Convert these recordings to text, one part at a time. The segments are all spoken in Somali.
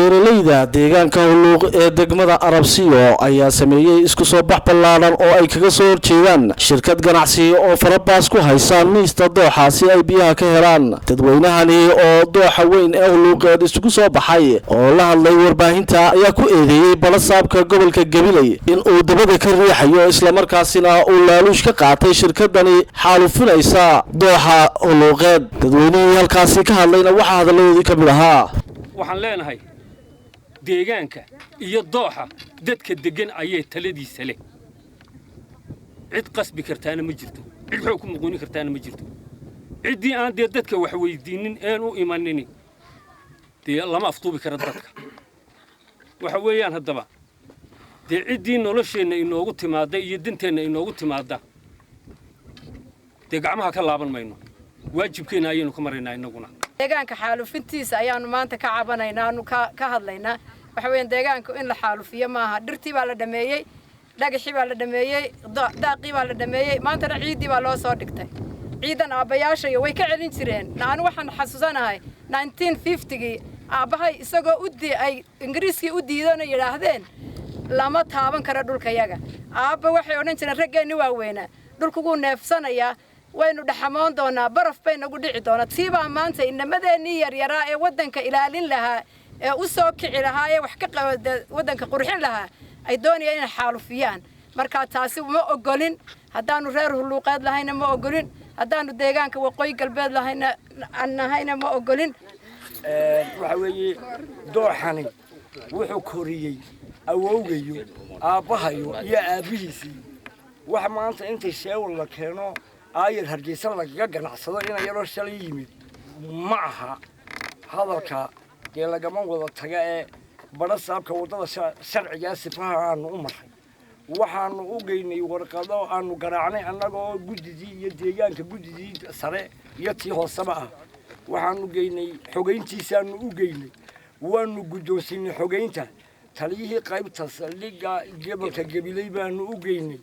beeralayda deegaanka huluuq ee degmada Arabsiyo ayaa sameeyay isku soo bax ballaaran oo ay kaga soo horjeedaan shirkad ganacsi oo farabaas ku haysa miista dooxa si ay biyaha ka helaan dadweynahani oo dooxa weyn ee huluuqeed isugu soo baxay oo la hadlay warbaahinta ayaa ku eedeeyay balasaabka gobolka Gabiley in uu dabada ka riixayo isla markaasina uu laaluush ka qaatay shirkadani xaalufinaysa dooxa huluuqeed dadweynihii halkaasi ka hadlayna waxa hadaladoodii ka mid ahaa waxaan leenahay deegaanka iyo dooxa dadka degan ayay taladiisa leh cid qasbi kartaana ma jirto cid xoog ku muqooni kartaana ma jirto cidii aan dadka wax weydiinin aan u imanin lama aftuubi karo dadka waxa weeyaan hadaba cidii nolosheena inoogu timaada iyo dinteena inoogu timaada gacmaha ka laaban mayno waajibkeena ayaynu ka maraynaa inaguna deegaanka xaalufintiisa ayaanu maanta ka cabanaynaa aanu ka hadlaynaa waxa weeyaan deegaanka in la xaalufiyo maaha dhirtii baa la dhameeyay dhagaxii baa la dhameeyay daaqii baa la dhameeyay maanta ciidii baa loo soo dhigtay ciidan aabayaasha way ka celin jireen aan waxaan xasuusanahay 1950gii aabahay isagoo ay ingiriiskii u diidana yiraahdeen lama taaban karo dhulkayaga aaba waxay odhan jireen raggeeni waaweena dhulkugu neefsanaya waynu dhaxamoon doonaa baraf bay nagu dhici doonaa tiiba maanta inamadeenii yaryaraa ee wadanka ilaalin lahaa ee u soo kici lahaa ee wax ka qabada wadanka qurxin lahaa ay doonayaan inay xaalufiyaan marka taasi ma ogolin hadaanu reer huluuqeed lahayna ma ogolin hadaanu deegaanka waqooyi galbeed lahayna annahayna ma ogolin waxa weeye dooxani wuxuu koriyay awowgayo aabahayo iyo aabihiisii wax maanta inta sheewl la keeno ayar hargeysa laga ganacsado in yaroo shalay yimid ma aha hadalka lagama wada taga ee barasaabka wadada sharciga sifaha aanu u maray waxaanu u geynay warqado aanu garaacnay annagoo gudidii iyo deegaanka gudidii sare iyo tii hoosaba ah waxaanu geynay xogeyntiisaanu u geynay waanu guddoonsinay xogeynta taliyihii qaybta saldhigga gobolka Gabiley baanu u geynay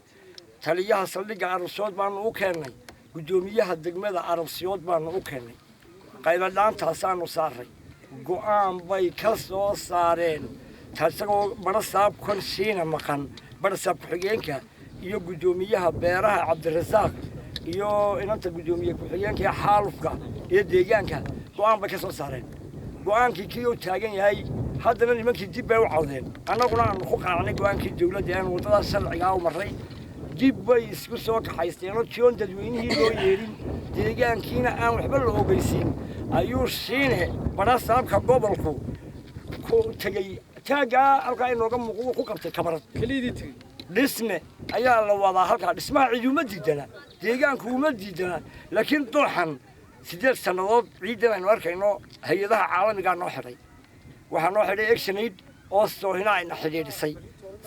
taliyaha saldhigga Arabsiyood baanu u keenay gudoomiyaha degmada Arabsiyood baanu u keenay qayladhaantaasaanu saaray go'aan bay ka soo saareen taasoo barasaabkan shiina maqan barasaab ku-xigeenka iyo gudoomiyaha beeraha Cabdirasaaq iyo inanta gudoomiye ku-xigeenka xaalufka iyo deegaanka go'aan bay ka soo saareen go'aankii kii uu taagan yahay haddana nimankii dib bay u cawdeen annaguna aan ku qaacnay go'aankii dawladda aan wadada sharciga u maray dib bay isku soo kaxaysteen oo joon dadweynihii loo yeelin deegaankiina aan waxba la ogeysiin ayuu shiine barasaabka gobolku ku tagay taaga halka inooga muuqdo ku qabtay kamarad kaliidii dhisme ayaa la wadaa halka dhismaha ciiduma diidana deegaanku uma diidana laakiin dooxan 8 sanadood ciidan aynu arkayno hay'adaha caalamiga noo xiray waxa noo xiray Action-Aid oo soo hinaayna xidhiidhisay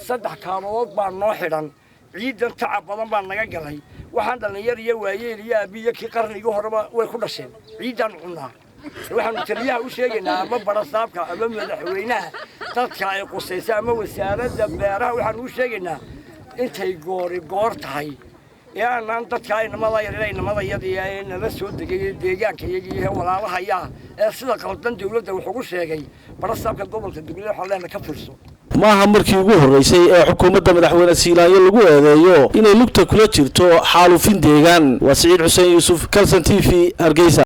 3 kaalmood baa noo xiran ciidan tacab badan baa naga galay waxaan dhalinyar iyo waayeel iyo abiye ki qarniga horeba way ku dhasheen ciidan cunaa waxaanu taliyaha u sheegaynaa ama barasaabka ama madaxweynaha dadka ay qusaysa ama wasaaradda beeraha waxaanu u sheegaynaa intay goor tahay aan dadka inamada yadii nala soo degay deegaanka iyaga walaalaha ee sida qaldan dawladda wuxuu ugu sheegay barasaabka gobolka Gabiley waxa leena ka furso maaha markii ugu horeysay ee xukuumadda madaxweyne Siilaayo lagu eedeeyo inay lugta kula jirto xaalufin deegaan waa Saciid Xuseen Yuusuf Kalsan TV Hargeysa.